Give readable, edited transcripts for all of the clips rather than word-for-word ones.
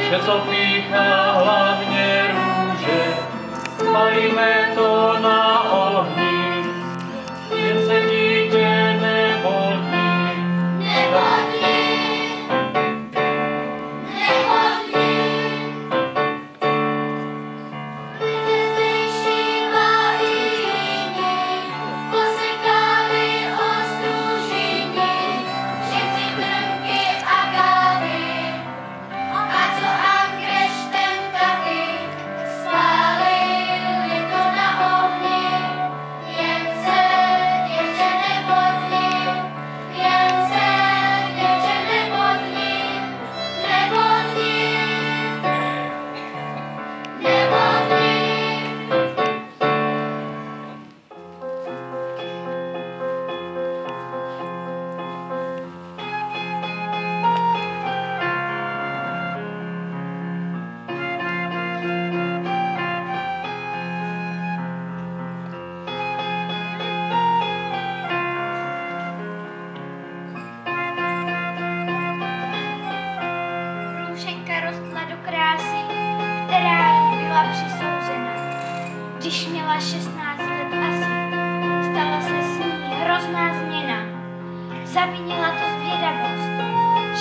Vše, co píchá, hlavně růže, spalíme to na ohni, jen se dítě nebodni. Když měla 16 let asi, stala se s ní hrozná změna. Zavinila to zvědavost,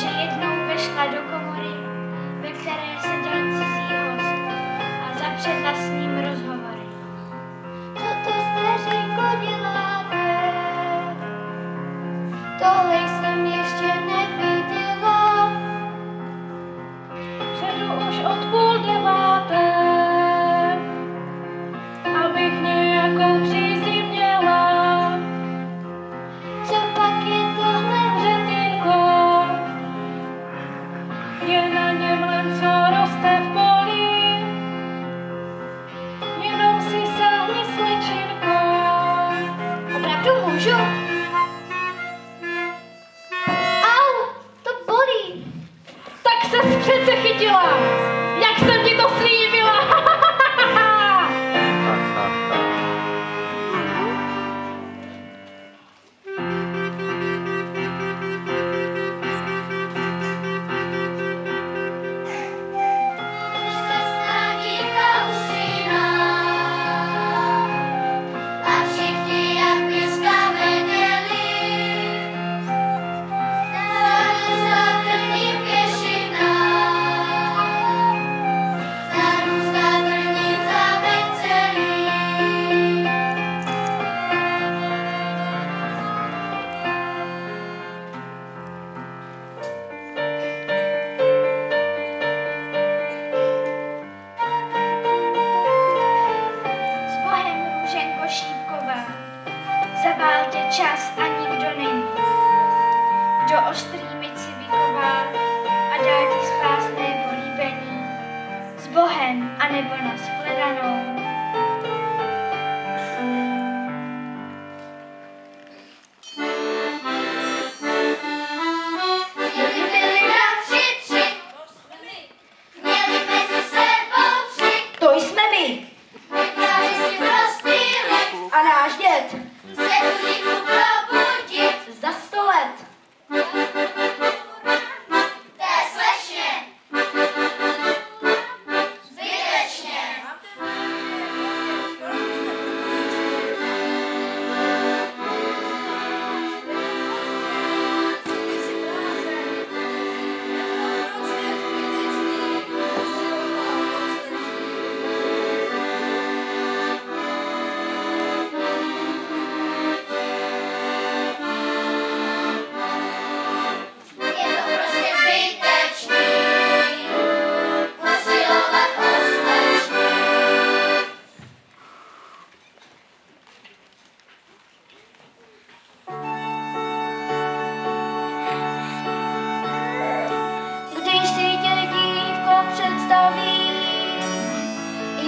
že jednou vešla do komory, ve které seděl cizí host a zapředla s ním rozhovory. Co to, stařenko, děláte? Tohle jsem ještě neviděla. Přijdu už od 8:30. Abych nějakou přízi měla. Co pak je tohle? Řetínko, je na něm len, co roste v poli. Jenom si sáhni, slečinko. Opravdu můžu? Au, to bolí. Tak ses přece chytila, jak jsem ti to slíbila. Zabál tě čas a nikdo není, kdo ostrý myci vyková a dá ti spásné políbení. S Bohem anebo na shledanou. To jsme my. A náš děd. Za 100 let.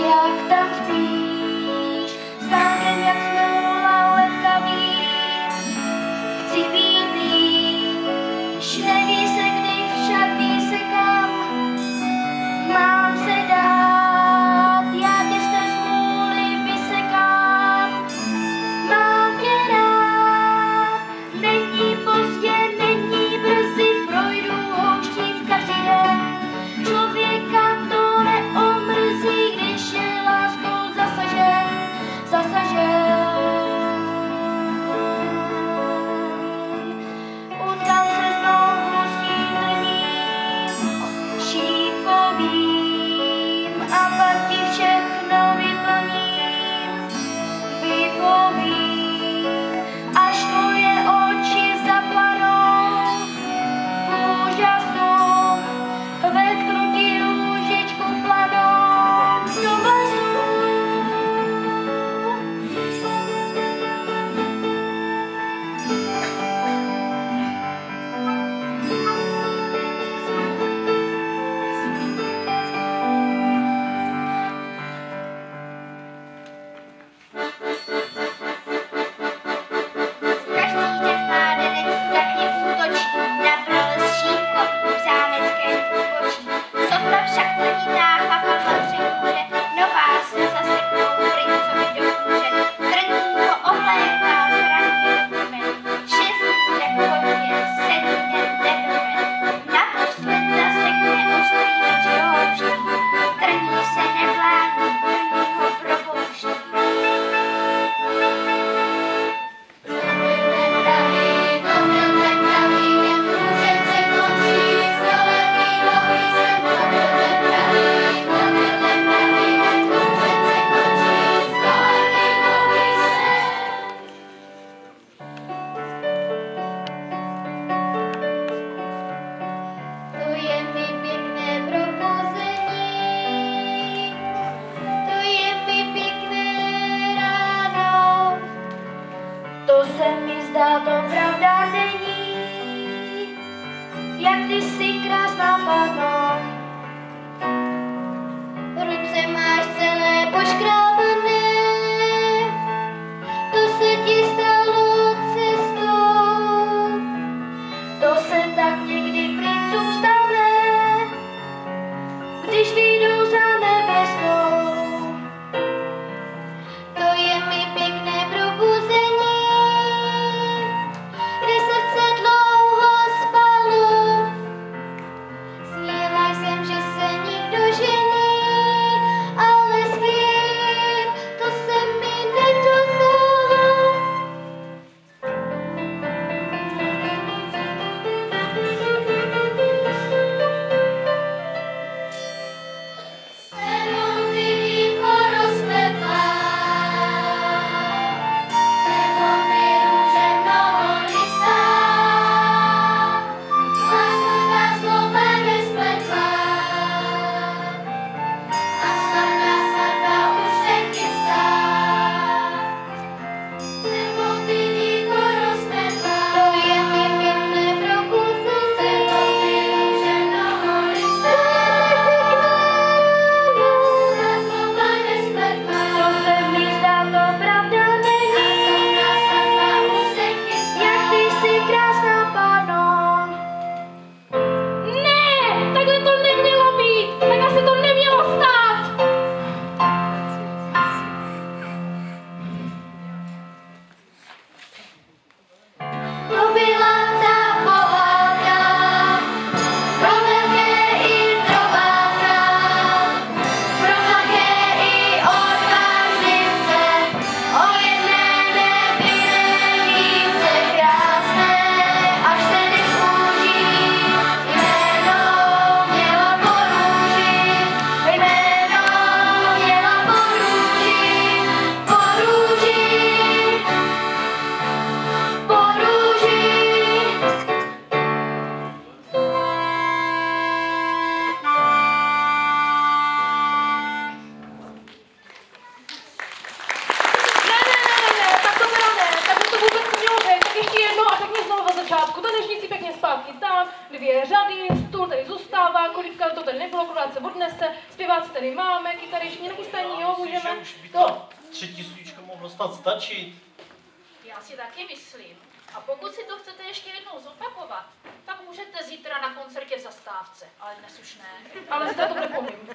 Jak tam spíš, stánkem jak smůla lepkavý, chci být blíž, neví se kdy, však ví se kam, mám se dát, já tě z té smůly vysekám, mám tě rád, není pozdě, není brzy, projdu houštím každý den, člověka kytáky tam, 2 řady, stůl tady zůstává, kolívka to tady nebylo, akorát se odnese, zpěváci tady máme, kytary ještě nachystaní, jo, můžeme. Už by ta 3. svíčka mohla snad stačit. Já si taky myslím. A pokud si to chcete ještě jednou zopakovat, tak můžete zítra na koncertě v Zastávce, ale dnes už ne. Ale zde to nepovím.